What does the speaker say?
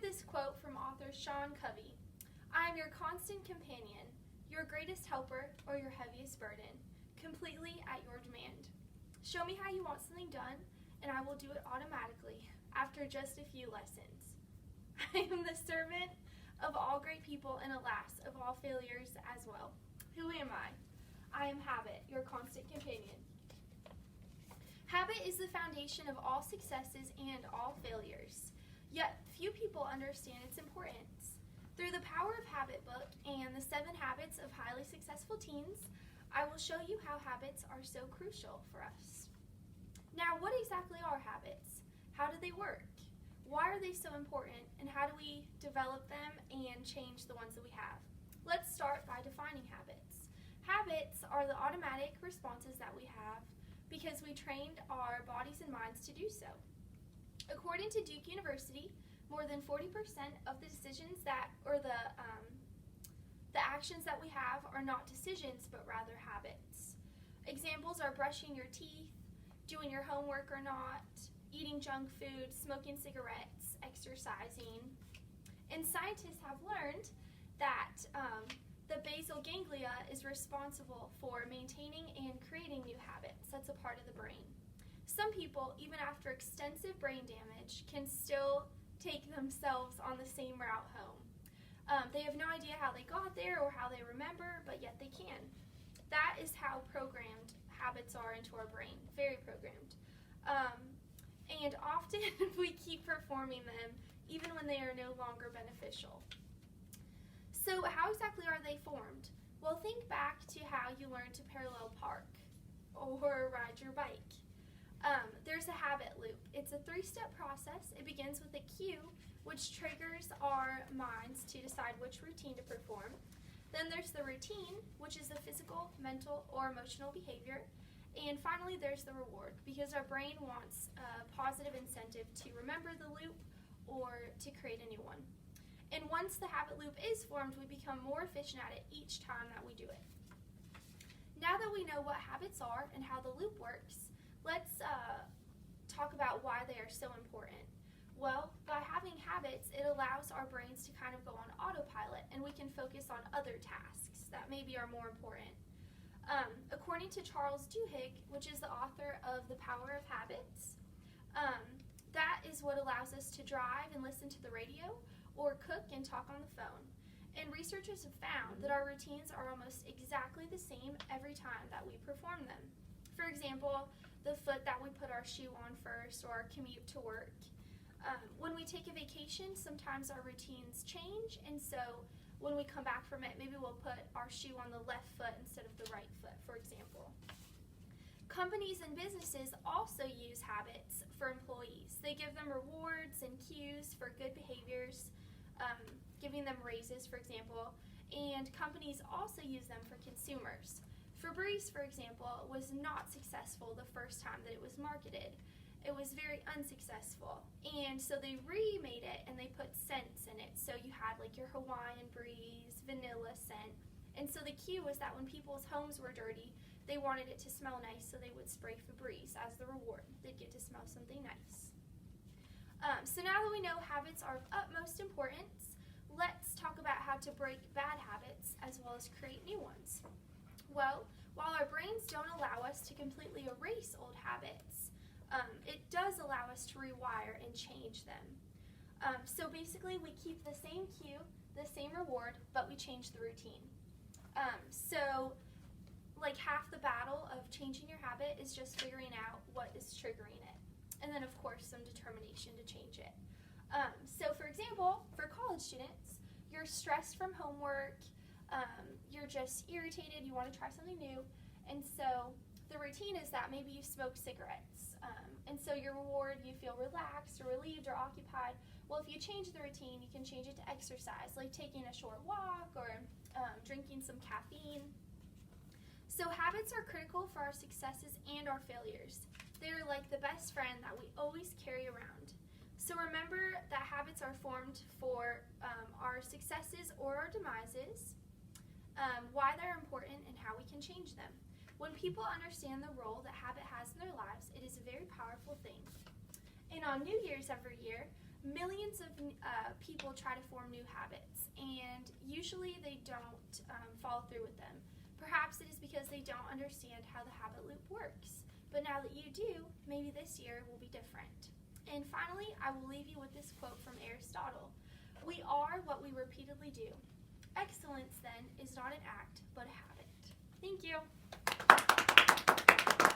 this quote from author Sean Covey. I am your constant companion, your greatest helper, or your heaviest burden, completely at your demand. Show me how you want something done, and I will do it automatically after just a few lessons. I am the servant of all great people and, alas, of all failures as well. Who am I? I am habit, your constant companion. Habit is the foundation of all successes and all failures, yet few people understand its importance. Through the Power of Habit book and the 7 Habits of Highly Successful Teens, I will show you how habits are so crucial for us. Now, what exactly are habits? How do they work? Why are they so important, and how do we develop them and change the ones that we have? Let's start by defining habits. Habits are the automatic responses that we have because we trained our bodies and minds to do so. According to Duke University, more than 40% of the decisions the actions that we have are not decisions, but rather habits. Examples are brushing your teeth, doing your homework or not, eating junk food, smoking cigarettes, exercising. And scientists have learned that the basal ganglia is responsible for maintaining and creating new habits. That's a part of the brain. Some people, even after extensive brain damage, can still take themselves on the same route home. They have no idea how they got there or how they remember, but yet they can. That is how programmed habits are into our brain, very programmed. And often we keep performing them even when they are no longer beneficial. So how exactly are they formed? Well, think back to how you learned to parallel park or ride your bike. There's a habit loop. It's a 3-step process. It begins with a cue, which triggers our minds to decide which routine to perform. Then there's the routine, which is a physical, mental, or emotional behavior. And finally, there's the reward, because our brain wants a positive incentive to remember the loop or to create a new one. And once the habit loop is formed, we become more efficient at it each time that we do it. Now that we know what habits are and how the loop works, let's talk about why they are so important. Well, by having habits, it allows our brains to kind of go on autopilot, and we can focus on other tasks that maybe are more important. According to Charles Duhigg, which is the author of The Power of Habits, that is what allows us to drive and listen to the radio or cook and talk on the phone. And researchers have found that our routines are almost exactly the same every time that we perform them. For example, the foot that we put our shoe on first, or our commute to work. When we take a vacation, sometimes our routines change, and so when we come back from it, maybe we'll put our shoe on the left foot instead of the right foot, for example. Companies and businesses also use habits for employees. They give them rewards and cues for good behaviors, giving them raises, for example, and companies also use them for consumers. Febreze, for example, was not successful the first time that it was marketed. It was very unsuccessful, and so they remade it and they put scents in it. So you had like your Hawaiian breeze, vanilla scent, and so the cue was that when people's homes were dirty, they wanted it to smell nice, so they would spray Febreze as the reward. They'd get to smell something nice. So now that we know habits are of utmost importance, let's talk about how to break bad habits as well as create new ones. Well, while our brains don't allow us to completely erase old habits, it does allow us to rewire and change them. So basically, we keep the same cue, the same reward, but we change the routine. So like half the battle of changing your habit is just figuring out what is triggering it. And then, of course, some determination to change it. So for example, for college students, you're stressed from homework, you're just irritated, you want to try something new, and so the routine is that maybe you smoke cigarettes, and so your reward, you feel relaxed or relieved or occupied. Well, if you change the routine, you can change it to exercise, like taking a short walk or drinking some caffeine. So habits are critical for our successes and our failures. They're like the best friend that we always carry around. So remember that habits are formed for our successes or our demises, why they're important, and how we can change them. When people understand the role that habit has in their lives, it is a very powerful thing. And on New Year's every year, Millions of people try to form new habits, and usually they don't follow through with them. Perhaps it is because they don't understand how the habit loop works. But now that you do, maybe this year will be different. And finally, I will leave you with this quote from Aristotle. We are what we repeatedly do. Excellence, then, is not an act, but a habit. Thank you.